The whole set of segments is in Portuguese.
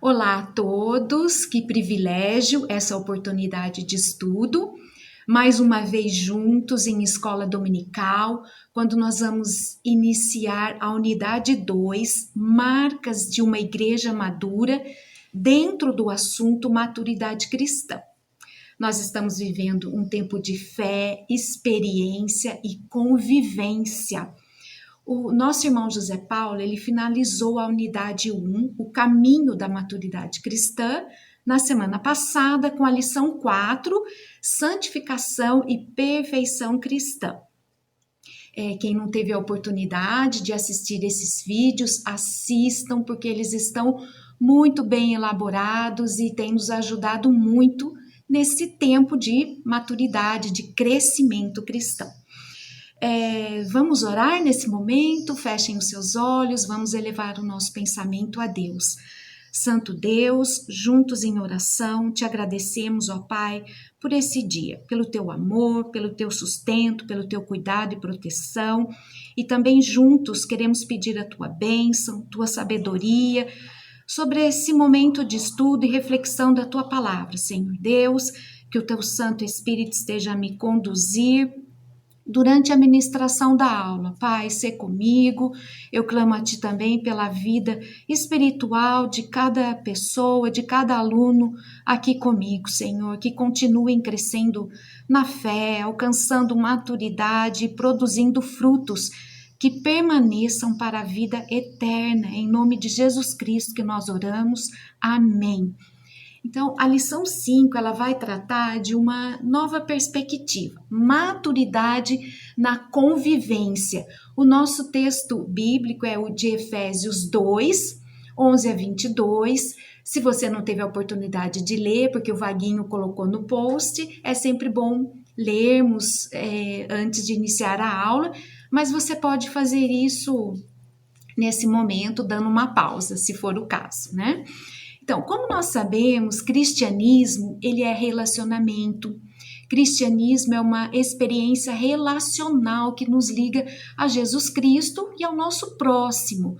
Olá a todos, que privilégio essa oportunidade de estudo. Mais uma vez juntos em escola dominical, quando nós vamos iniciar a unidade 2, marcas de uma igreja madura, dentro do assunto maturidade cristã. Nós estamos vivendo um tempo de fé, experiência e convivência. O nosso irmão José Paulo, ele finalizou a unidade 1, o caminho da maturidade cristã, na semana passada, com a lição 4, santificação e perfeição cristã. Quem não teve a oportunidade de assistir esses vídeos, assistam, porque eles estão muito bem elaborados e têm nos ajudado muito nesse tempo de maturidade, de crescimento cristão. Vamos orar nesse momento, fechem os seus olhos, vamos elevar o nosso pensamento a Deus. Santo Deus, juntos em oração, te agradecemos, ó Pai, por esse dia, pelo teu amor, pelo teu sustento, pelo teu cuidado e proteção, e também juntos queremos pedir a tua bênção, tua sabedoria, sobre esse momento de estudo e reflexão da tua palavra, Senhor Deus, que o teu Santo Espírito esteja a me conduzir durante a ministração da aula. Pai, sê comigo, eu clamo a Ti também pela vida espiritual de cada pessoa, de cada aluno aqui comigo, Senhor, que continuem crescendo na fé, alcançando maturidade, produzindo frutos que permaneçam para a vida eterna. Em nome de Jesus Cristo que nós oramos. Amém. Então, a lição 5, ela vai tratar de uma nova perspectiva, maturidade na convivência. O nosso texto bíblico é o de Efésios 2, 11 a 22. Se você não teve a oportunidade de ler, porque o Vaguinho colocou no post, é sempre bom lermos antes de iniciar a aula, mas você pode fazer isso nesse momento, dando uma pausa, se for o caso, né? Então, como nós sabemos, cristianismo, ele é relacionamento. Cristianismo é uma experiência relacional que nos liga a Jesus Cristo e ao nosso próximo.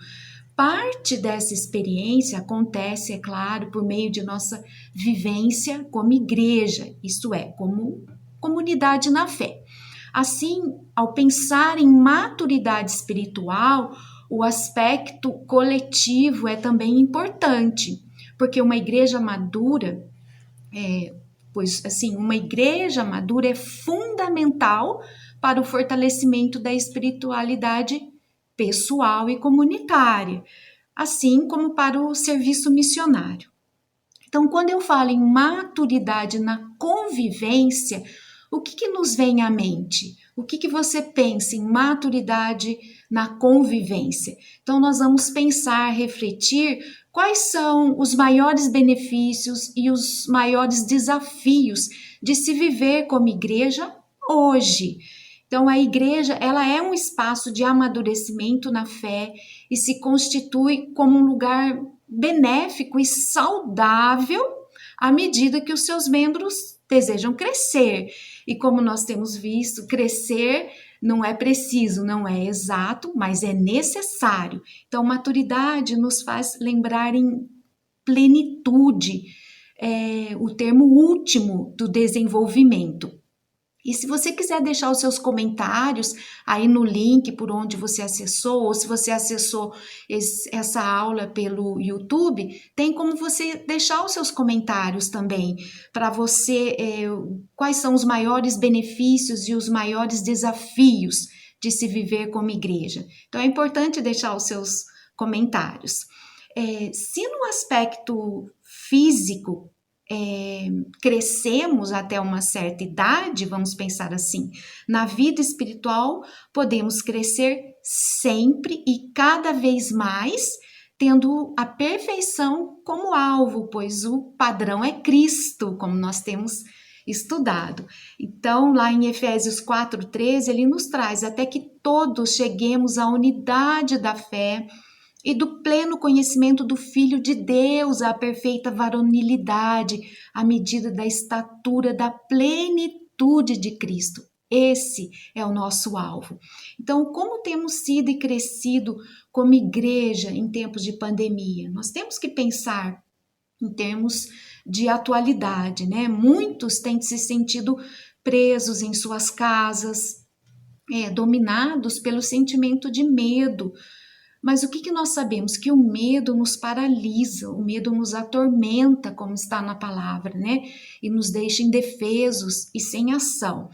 Parte dessa experiência acontece, é claro, por meio de nossa vivência como igreja, isto é, como comunidade na fé. Assim, ao pensar em maturidade espiritual, o aspecto coletivo é também importante. Porque uma igreja madura, uma igreja madura é fundamental para o fortalecimento da espiritualidade pessoal e comunitária, assim como para o serviço missionário. Então, quando eu falo em maturidade na convivência, o que nos vem à mente? O que você pensa em maturidade na convivência? Então, nós vamos pensar, refletir quais são os maiores benefícios e os maiores desafios de se viver como igreja hoje. Então, a igreja, ela é um espaço de amadurecimento na fé e se constitui como um lugar benéfico e saudável à medida que os seus membros desejam crescer. E como nós temos visto, crescer não é preciso, não é exato, mas é necessário. Então, maturidade nos faz lembrar em plenitude, o termo último do desenvolvimento. E se você quiser deixar os seus comentários aí no link por onde você acessou, ou se você acessou essa aula pelo YouTube, tem como você deixar os seus comentários também, para você, quais são os maiores benefícios e os maiores desafios de se viver como igreja. Então é importante deixar os seus comentários. Se no aspecto físico, crescemos até uma certa idade, vamos pensar assim, na vida espiritual podemos crescer sempre e cada vez mais, tendo a perfeição como alvo, pois o padrão é Cristo, como nós temos estudado. Então, lá em Efésios 4:13, ele nos traz até que todos cheguemos à unidade da fé e do pleno conhecimento do Filho de Deus, à perfeita varonilidade, à medida da estatura da plenitude de Cristo. Esse é o nosso alvo. Então, como temos sido e crescido como igreja em tempos de pandemia? Nós temos que pensar em termos de atualidade, né? Muitos têm se sentido presos em suas casas, dominados pelo sentimento de medo. Mas o que nós sabemos? Que o medo nos paralisa, o medo nos atormenta, como está na palavra, né? E nos deixa indefesos e sem ação.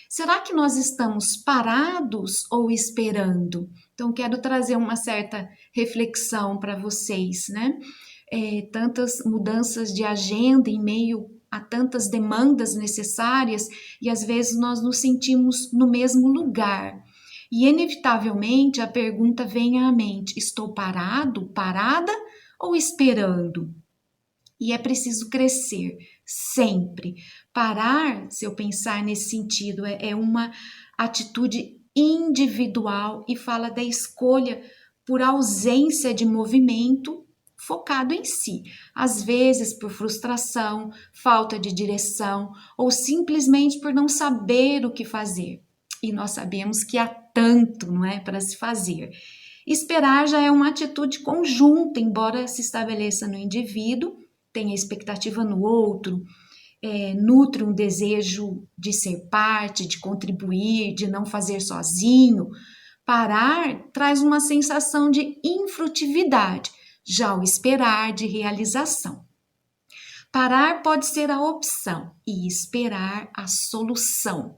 Será que nós estamos parados ou esperando? Então, quero trazer uma certa reflexão para vocês, né? Tantas mudanças de agenda em meio a tantas demandas necessárias e às vezes nós nos sentimos no mesmo lugar. E inevitavelmente a pergunta vem à mente: estou parado, parada ou esperando? E é preciso crescer sempre. Parar, se eu pensar nesse sentido, é uma atitude individual e fala da escolha por ausência de movimento focado em si, às vezes por frustração, falta de direção ou simplesmente por não saber o que fazer. E nós sabemos que há tanto, não é, para se fazer. Esperar já é uma atitude conjunta, embora se estabeleça no indivíduo, tenha expectativa no outro, nutre um desejo de ser parte, de contribuir, de não fazer sozinho. Parar traz uma sensação de infrutividade, já o esperar de realização. Parar pode ser a opção e esperar a solução.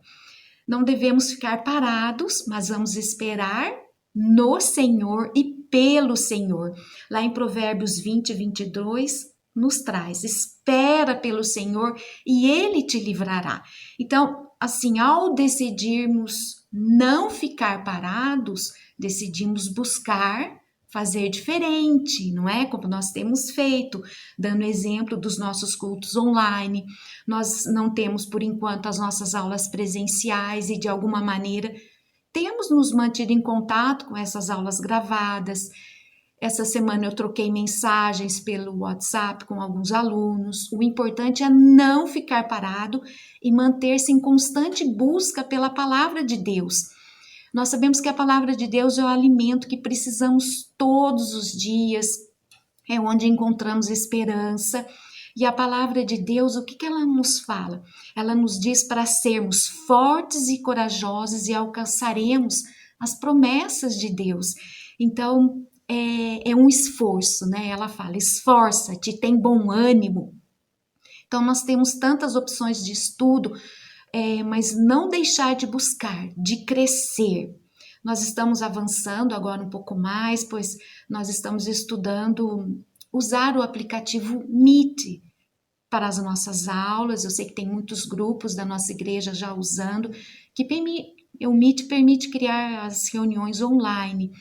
Não devemos ficar parados, mas vamos esperar no Senhor e pelo Senhor. Lá em Provérbios 20, 22, nos traz: espera pelo Senhor e Ele te livrará. Então, assim, ao decidirmos não ficar parados, decidimos buscar fazer diferente, não é? Como nós temos feito, dando exemplo dos nossos cultos online. Nós não temos, por enquanto, as nossas aulas presenciais e, de alguma maneira, temos nos mantido em contato com essas aulas gravadas. Essa semana eu troquei mensagens pelo WhatsApp com alguns alunos. O importante é não ficar parado e manter-se em constante busca pela palavra de Deus. Nós sabemos que a palavra de Deus é o alimento que precisamos todos os dias, é onde encontramos esperança. E a palavra de Deus, o que ela nos fala? Ela nos diz para sermos fortes e corajosos e alcançaremos as promessas de Deus. Então, é um esforço, né? Ela fala: esforça-te, tem bom ânimo. Então, nós temos tantas opções de estudo, mas não deixar de buscar, de crescer. Nós estamos avançando agora um pouco mais, pois nós estamos estudando usar o aplicativo Meet para as nossas aulas. Eu sei que tem muitos grupos da nossa igreja já usando, que o Meet permite criar as reuniões online.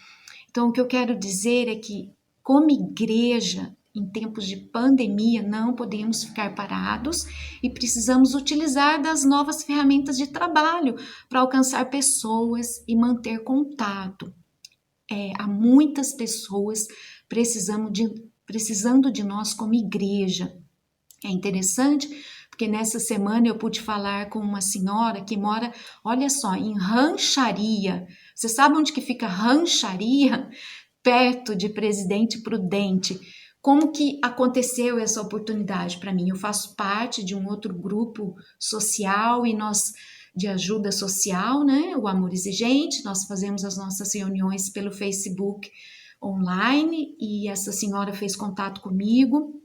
Então, o que eu quero dizer é que, como igreja, em tempos de pandemia, não podemos ficar parados e precisamos utilizar das novas ferramentas de trabalho para alcançar pessoas e manter contato. Há muitas pessoas precisando de nós como igreja. É interessante porque nessa semana eu pude falar com uma senhora que mora, olha só, em Rancharia. Você sabe onde que fica Rancharia? Perto de Presidente Prudente. Como que aconteceu essa oportunidade para mim? Eu faço parte de um outro grupo social e nós de ajuda social, né? O Amor Exigente. Nós fazemos as nossas reuniões pelo Facebook online e essa senhora fez contato comigo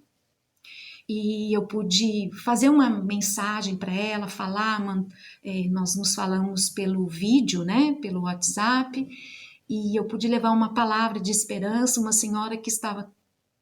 e eu pude fazer uma mensagem para ela, falar. Nós nos falamos pelo vídeo, né? Pelo WhatsApp, e eu pude levar uma palavra de esperança. Uma senhora que estava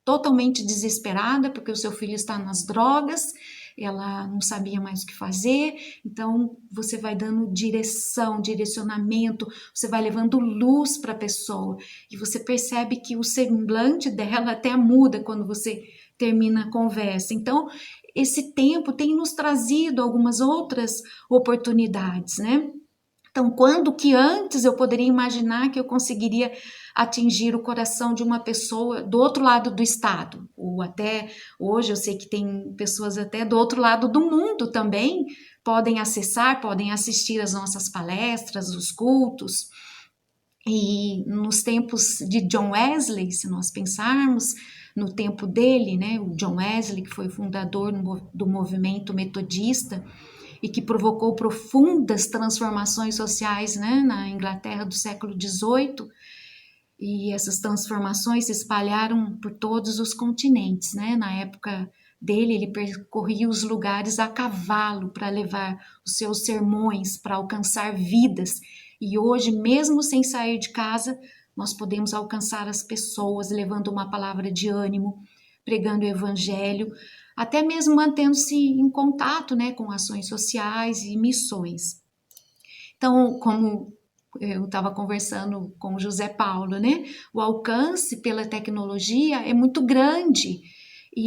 totalmente desesperada porque o seu filho está nas drogas, ela não sabia mais o que fazer. Então você vai dando direcionamento, você vai levando luz para a pessoa e você percebe que o semblante dela até muda quando você termina a conversa. Então esse tempo tem nos trazido algumas outras oportunidades, né? Então, quando que antes eu poderia imaginar que eu conseguiria atingir o coração de uma pessoa do outro lado do estado? Ou até hoje eu sei que tem pessoas até do outro lado do mundo também, podem acessar, podem assistir às nossas palestras, os cultos. E nos tempos de John Wesley, se nós pensarmos, no tempo dele, né, o John Wesley, que foi o fundador do movimento metodista e que provocou profundas transformações sociais, né, na Inglaterra do século XVIII, e essas transformações se espalharam por todos os continentes, né? Na época dele, ele percorria os lugares a cavalo para levar os seus sermões, para alcançar vidas. E hoje, mesmo sem sair de casa, nós podemos alcançar as pessoas, levando uma palavra de ânimo, pregando o evangelho, até mesmo mantendo-se em contato, né, com ações sociais e missões. Então, como eu estava conversando com o José Paulo, né? O alcance pela tecnologia é muito grande,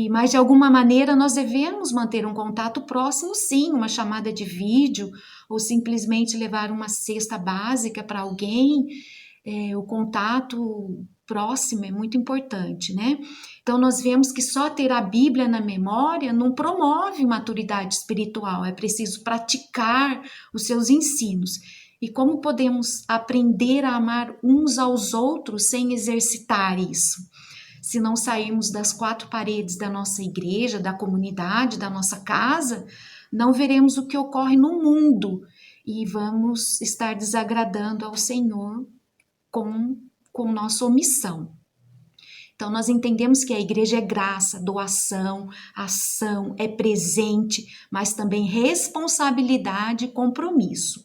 mas de alguma maneira nós devemos manter um contato próximo, sim, uma chamada de vídeo, ou simplesmente levar uma cesta básica para alguém. O contato próximo é muito importante, né? Então nós vemos que só ter a Bíblia na memória não promove maturidade espiritual, é preciso praticar os seus ensinos. E como podemos aprender a amar uns aos outros sem exercitar isso? Se não sairmos das quatro paredes da nossa igreja, da comunidade, da nossa casa, não veremos o que ocorre no mundo e vamos estar desagradando ao Senhor com nossa omissão. Então, nós entendemos que a igreja é graça, doação, ação, é presente, mas também responsabilidade e compromisso.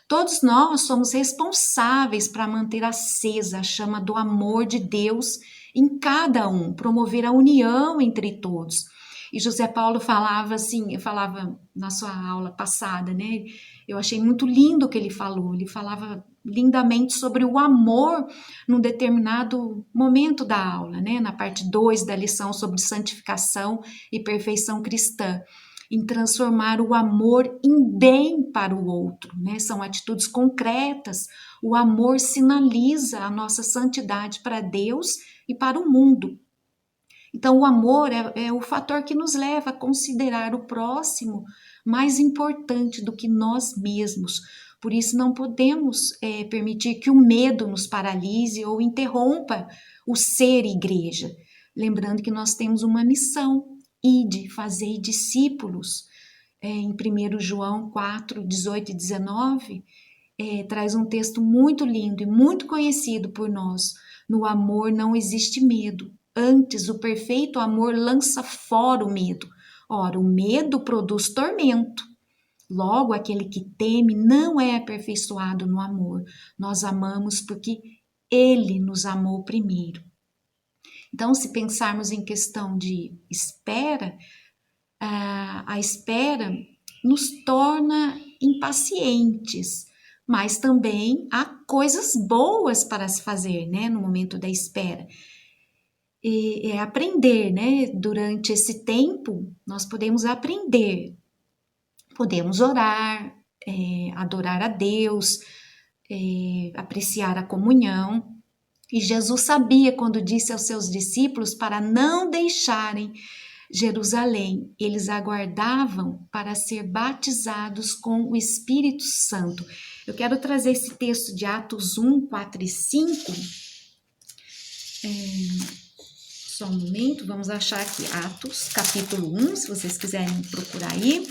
Todos nós somos responsáveis para manter acesa a chama do amor de Deus em cada um, promover a união entre todos. E José Paulo falava assim, falava na sua aula passada, né? Eu achei muito lindo o que ele falava lindamente sobre o amor num determinado momento da aula, né? Na parte 2 da lição sobre santificação e perfeição cristã, em transformar o amor em bem para o outro, né? São atitudes concretas. O amor sinaliza a nossa santidade para Deus e para o mundo. Então, o amor é o fator que nos leva a considerar o próximo mais importante do que nós mesmos. Por isso, não podemos permitir que o medo nos paralise ou interrompa o ser igreja. Lembrando que nós temos uma missão: ide, fazei discípulos. Em 1 João 4, 18 e 19, traz um texto muito lindo e muito conhecido por nós. No amor não existe medo. Antes, o perfeito amor lança fora o medo. Ora, o medo produz tormento. Logo, aquele que teme não é aperfeiçoado no amor. Nós amamos porque Ele nos amou primeiro. Então, se pensarmos em questão de espera, a espera nos torna impacientes, mas também há coisas boas para se fazer, né, no momento da espera. E é aprender, né? Durante esse tempo, nós podemos aprender, podemos orar, adorar a Deus, apreciar a comunhão. E Jesus sabia quando disse aos seus discípulos para não deixarem Jerusalém, eles aguardavam para ser batizados com o Espírito Santo. Eu quero trazer esse texto de Atos 1, 4 e 5. Só um momento, vamos achar aqui Atos, capítulo 1, se vocês quiserem procurar aí.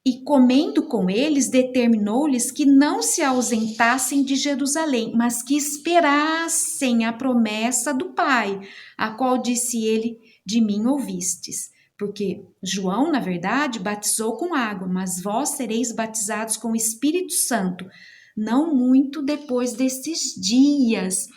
E comendo com eles, determinou-lhes que não se ausentassem de Jerusalém, mas que esperassem a promessa do Pai, a qual disse ele, de mim ouvistes. Porque João, na verdade, batizou com água, mas vós sereis batizados com o Espírito Santo, não muito depois destes dias.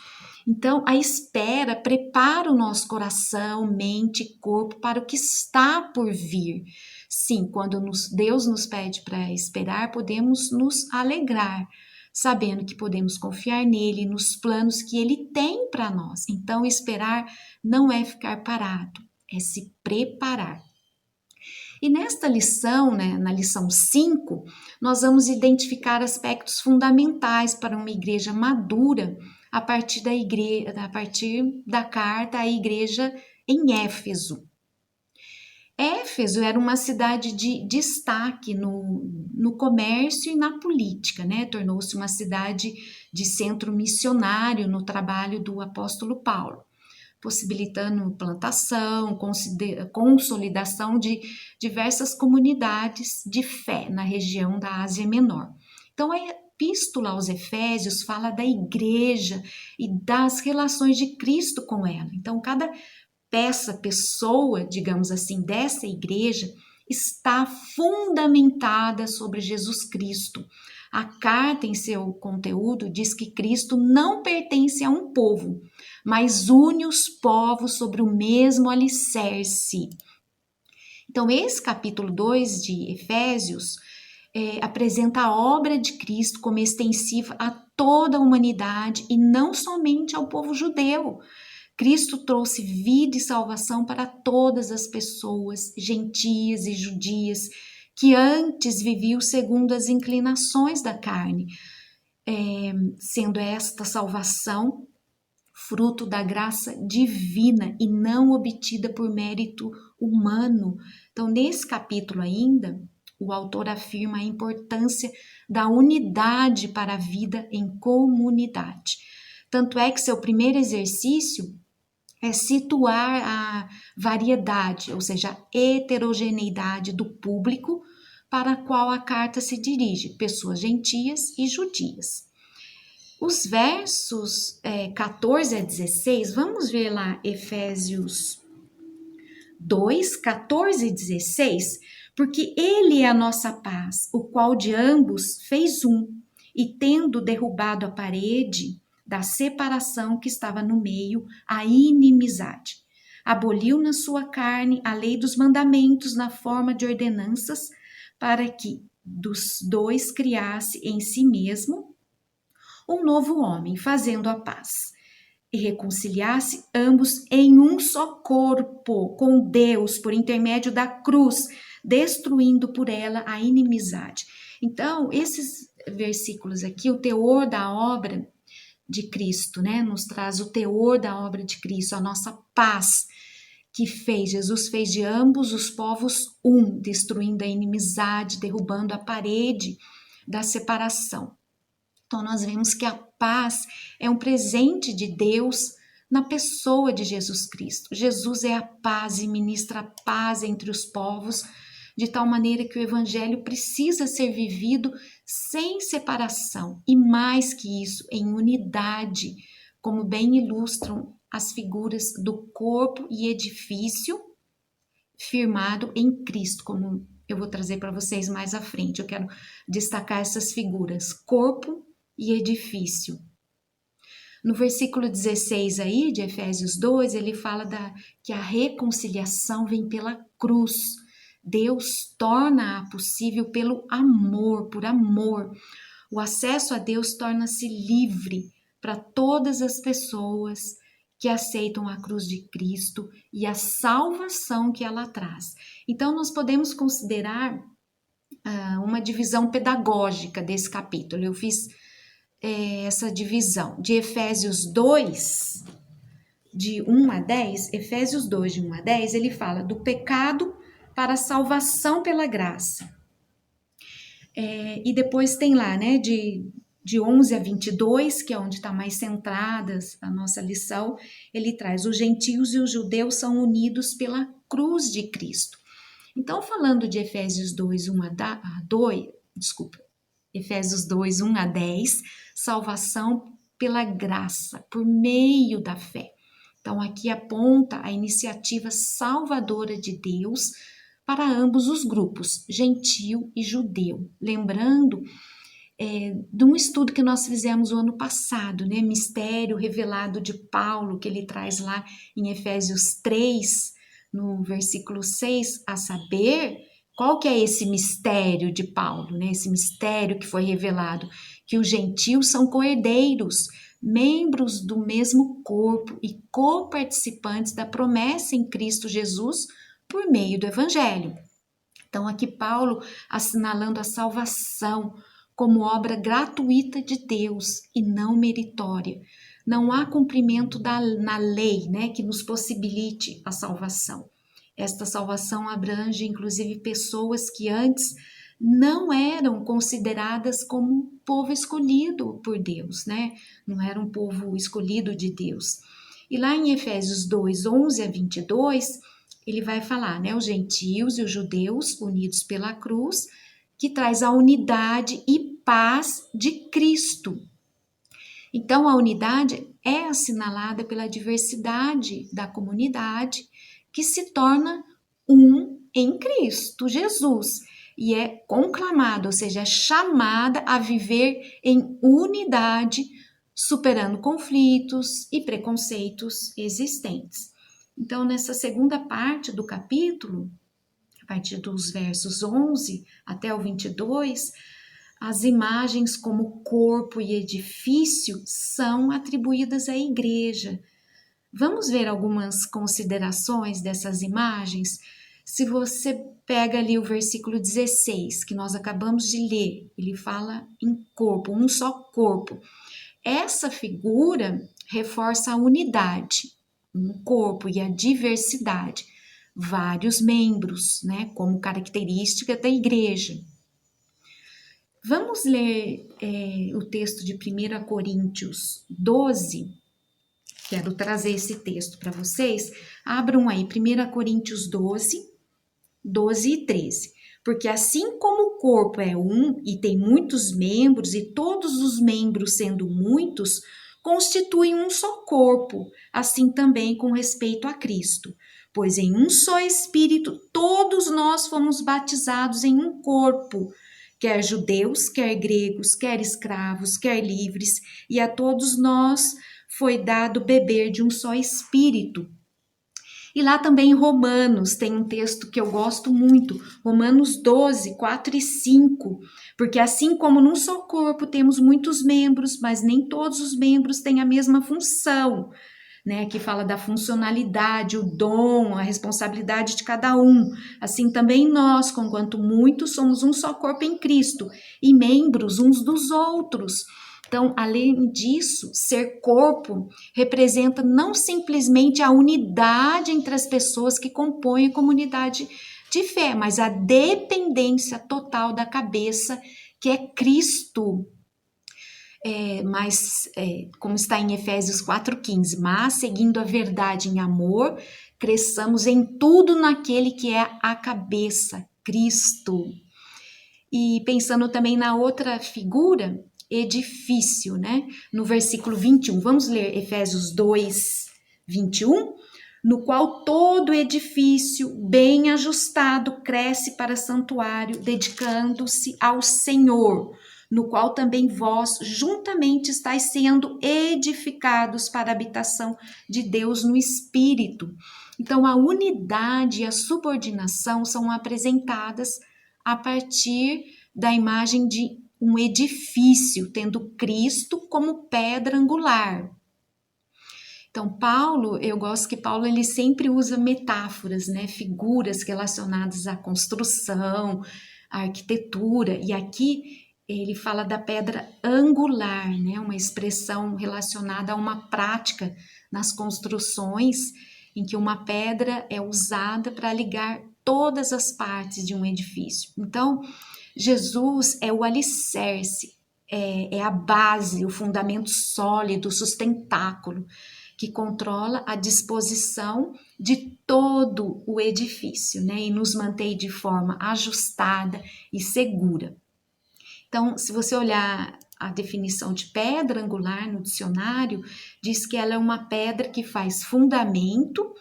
Então, a espera prepara o nosso coração, mente e corpo para o que está por vir. Sim, quando Deus nos pede para esperar, podemos nos alegrar, sabendo que podemos confiar nele, nos planos que ele tem para nós. Então, esperar não é ficar parado, é se preparar. E nesta lição, né, na lição 5, nós vamos identificar aspectos fundamentais para uma igreja madura a partir da carta à igreja em Éfeso. Éfeso era uma cidade de destaque no comércio e na política, né? Tornou-se uma cidade de centro missionário no trabalho do apóstolo Paulo. possibilitando plantação, consolidação de diversas comunidades de fé na região da Ásia Menor. Então, a Epístola aos Efésios fala da igreja e das relações de Cristo com ela. Então, cada pessoa, digamos assim, dessa igreja está fundamentada sobre Jesus Cristo. A carta, em seu conteúdo, diz que Cristo não pertence a um povo, mas une os povos sobre o mesmo alicerce. Então, esse capítulo 2 de Efésios apresenta a obra de Cristo como extensiva a toda a humanidade e não somente ao povo judeu. Cristo trouxe vida e salvação para todas as pessoas, gentias e judias, que antes viviam segundo as inclinações da carne, sendo esta salvação fruto da graça divina e não obtida por mérito humano. Então, nesse capítulo ainda, o autor afirma a importância da unidade para a vida em comunidade. Tanto é que seu primeiro exercício é situar a variedade, ou seja, a heterogeneidade do público para a qual a carta se dirige, pessoas gentias e judias. Os versos 14 a 16, vamos ver lá Efésios 2, 14 e 16, porque ele é a nossa paz, o qual de ambos fez um, e tendo derrubado a parede da separação que estava no meio, a inimizade. Aboliu na sua carne a lei dos mandamentos na forma de ordenanças, para que dos dois criasse em si mesmo um novo homem, fazendo a paz, e reconciliasse ambos em um só corpo com Deus por intermédio da cruz, destruindo por ela a inimizade. Então, esses versículos aqui, o teor da obra de Cristo, né, nos traz o teor da obra de Cristo, a nossa paz que Jesus fez de ambos os povos um, destruindo a inimizade, derrubando a parede da separação. Então, nós vemos que a paz é um presente de Deus na pessoa de Jesus Cristo. Jesus é a paz e ministra a paz entre os povos, de tal maneira que o evangelho precisa ser vivido sem separação e, mais que isso, em unidade, como bem ilustram as figuras do corpo e edifício firmado em Cristo, como eu vou trazer para vocês mais à frente. Eu quero destacar essas figuras, corpo e edifício. No versículo 16 aí de Efésios 2, ele fala que a reconciliação vem pela cruz. Deus torna-a possível pelo amor, por amor. O acesso a Deus torna-se livre para todas as pessoas que aceitam a cruz de Cristo e a salvação que ela traz. Então, nós podemos considerar uma divisão pedagógica desse capítulo. Eu fiz essa divisão de Efésios 2, de 1 a 10, Efésios 2, de 1 a 10, ele fala do pecado para a salvação pela graça. E depois tem lá, né, de 11 a 22, que é onde está mais centrada a nossa lição, ele traz: os gentios e os judeus são unidos pela cruz de Cristo. Então, falando de Efésios 2, 1 a 2, Efésios 2, 1 a 10, salvação pela graça, por meio da fé. Então, aqui aponta a iniciativa salvadora de Deus para ambos os grupos, gentio e judeu. Lembrando de um estudo que nós fizemos o ano passado, né? Mistério revelado de Paulo, que ele traz lá em Efésios 3, no versículo 6, a saber, qual que é esse mistério de Paulo, né? Esse mistério que foi revelado, que os gentios são co-herdeiros, membros do mesmo corpo e co-participantes da promessa em Cristo Jesus por meio do Evangelho. Então, aqui Paulo assinalando a salvação como obra gratuita de Deus e não meritória. Não há cumprimento na lei, né, que nos possibilite a salvação. Esta salvação abrange, inclusive, pessoas que antes não eram consideradas como povo escolhido por Deus, né? Não era um povo escolhido de Deus. E lá em Efésios 2, 11 a 22, ele vai falar, né, os gentios e os judeus unidos pela cruz, que traz a unidade e paz de Cristo. Então, a unidade é assinalada pela diversidade da comunidade, que se torna um em Cristo Jesus, e é conclamada, ou seja, é chamada a viver em unidade, superando conflitos e preconceitos existentes. Então, nessa segunda parte do capítulo, a partir dos versos 11 até o 22, as imagens como corpo e edifício são atribuídas à igreja. Vamos ver algumas considerações dessas imagens? Se você pega ali o versículo 16, que nós acabamos de ler, ele fala em corpo, um só corpo. Essa figura reforça a unidade, um corpo e a diversidade, vários membros, né, como característica da igreja. Vamos ler o texto de 1 Coríntios 12. Quero trazer esse texto para vocês. Abram aí 1 Coríntios 12, 12 e 13. Porque assim como o corpo é um e tem muitos membros, e todos os membros sendo muitos, constituem um só corpo, assim também com respeito a Cristo. Pois em um só Espírito todos nós fomos batizados em um corpo, quer judeus, quer gregos, quer escravos, quer livres, e a todos nós foi dado beber de um só Espírito. E lá também em Romanos tem um texto que eu gosto muito, Romanos 12, 4 e 5, porque assim como num só corpo temos muitos membros, mas nem todos os membros têm a mesma função, né, que fala da funcionalidade, o dom, a responsabilidade de cada um. Assim também nós, conquanto muitos, somos um só corpo em Cristo e membros uns dos outros. Então, além disso, ser corpo representa não simplesmente a unidade entre as pessoas que compõem a comunidade de fé, mas a dependência total da cabeça, que é Cristo. Como está em Efésios 4,15, mas seguindo a verdade em amor, cresçamos em tudo naquele que é a cabeça, Cristo. E pensando também na outra figura, edifício, né? No versículo 21, vamos ler Efésios 2, 21, no qual todo edifício bem ajustado cresce para santuário, dedicando-se ao Senhor, no qual também vós juntamente estáis sendo edificados para a habitação de Deus no Espírito. Então, a unidade e a subordinação são apresentadas a partir da imagem de um edifício, tendo Cristo como pedra angular. Então, eu gosto que Paulo ele sempre usa metáforas, né, figuras relacionadas à construção, à arquitetura, e aqui ele fala da pedra angular, né, uma expressão relacionada a uma prática nas construções em que uma pedra é usada para ligar todas as partes de um edifício. Então, Jesus é o alicerce, é a base, o fundamento sólido, o sustentáculo, que controla a disposição de todo o edifício, né? E nos mantém de forma ajustada e segura. Então, se você olhar a definição de pedra angular no dicionário, diz que ela é uma pedra que faz fundamento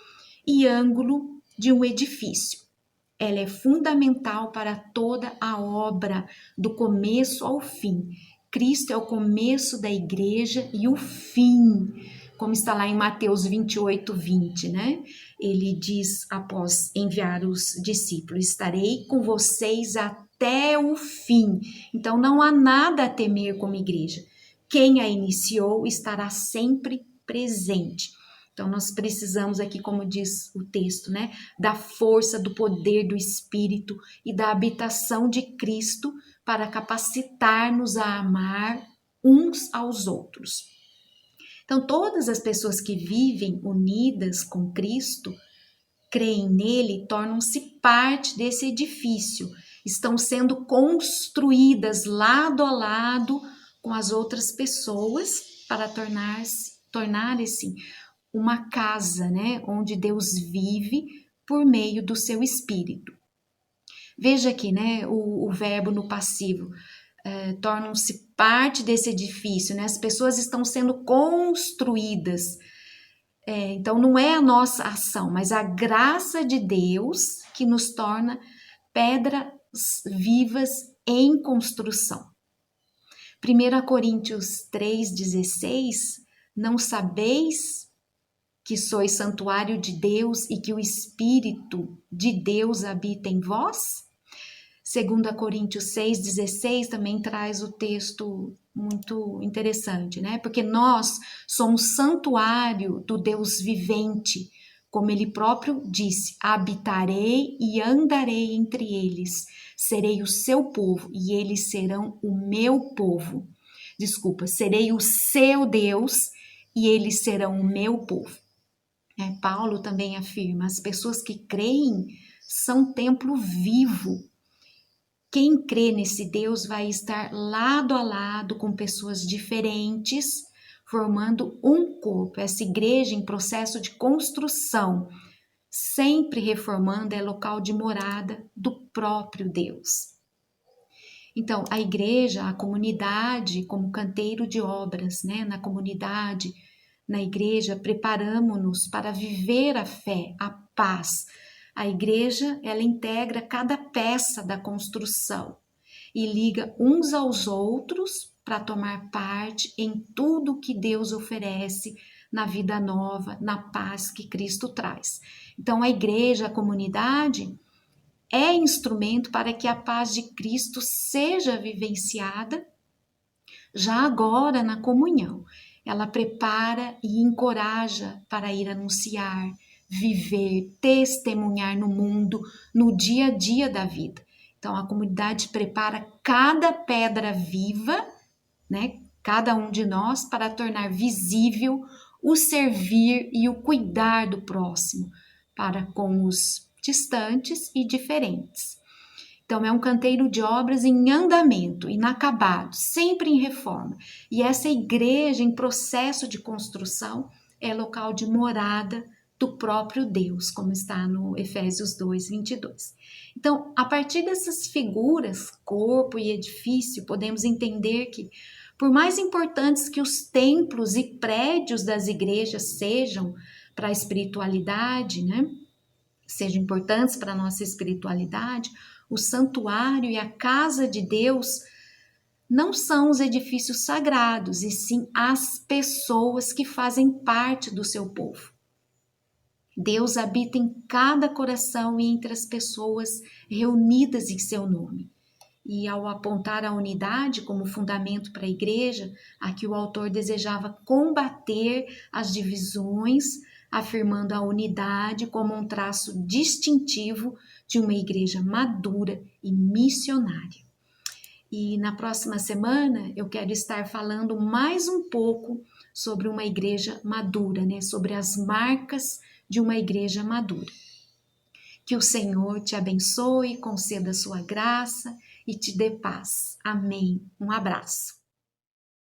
e ângulo de um edifício. Ela é fundamental para toda a obra, do começo ao fim. Cristo é o começo da igreja e o fim, como está lá em Mateus 28, 20, né? Ele diz, após enviar os discípulos, estarei com vocês até o fim. Então, não há nada a temer como igreja. Quem a iniciou estará sempre presente. Então, nós precisamos aqui, como diz o texto, né, da força, do poder do Espírito e da habitação de Cristo para capacitar-nos a amar uns aos outros. Então, todas as pessoas que vivem unidas com Cristo, creem nele, tornam-se parte desse edifício, estão sendo construídas lado a lado com as outras pessoas para tornar-se uma casa, né, onde Deus vive por meio do seu Espírito. Veja aqui, né, o verbo no passivo. Tornam-se parte desse edifício, né? As pessoas estão sendo construídas. Então, não é a nossa ação, mas a graça de Deus que nos torna pedras vivas em construção. 1 Coríntios 3,16, não sabeis que sois santuário de Deus e que o Espírito de Deus habita em vós? 2 Coríntios 6,16 também traz o texto muito interessante, né? Porque nós somos santuário do Deus vivente, como ele próprio disse: habitarei e andarei entre eles, serei o seu povo e eles serão o meu povo. Desculpa, serei o seu Deus e eles serão o meu povo. Paulo também afirma: as pessoas que creem são templo vivo. Quem crê nesse Deus vai estar lado a lado com pessoas diferentes, formando um corpo. Essa igreja em processo de construção, sempre reformando, é local de morada do próprio Deus. Então, a igreja, a comunidade, como canteiro de obras, né? Na comunidade, na igreja, preparamos-nos para viver a fé, a paz. A igreja, ela integra cada peça da construção e liga uns aos outros para tomar parte em tudo que Deus oferece na vida nova, na paz que Cristo traz. Então, a igreja, a comunidade, é instrumento para que a paz de Cristo seja vivenciada já agora na comunhão. Ela prepara e encoraja para ir anunciar, viver, testemunhar no mundo, no dia a dia da vida. Então, a comunidade prepara cada pedra viva, né, cada um de nós, para tornar visível o servir e o cuidar do próximo, para com os distantes e diferentes. Então, é um canteiro de obras em andamento, inacabado, sempre em reforma. E essa igreja em processo de construção é local de morada do próprio Deus, como está no Efésios 2:22. Então, a partir dessas figuras, corpo e edifício, podemos entender que, por mais importantes que os templos e prédios das igrejas sejam para a espiritualidade, né? Sejam importantes para a nossa espiritualidade, o santuário e a casa de Deus não são os edifícios sagrados, e sim as pessoas que fazem parte do seu povo. Deus habita em cada coração e entre as pessoas reunidas em seu nome. E ao apontar a unidade como fundamento para a igreja, aqui o autor desejava combater as divisões, afirmando a unidade como um traço distintivo de uma igreja madura e missionária. E na próxima semana eu quero estar falando mais um pouco sobre uma igreja madura, né? Sobre as marcas de uma igreja madura. Que o Senhor te abençoe, conceda a sua graça e te dê paz. Amém. Um abraço.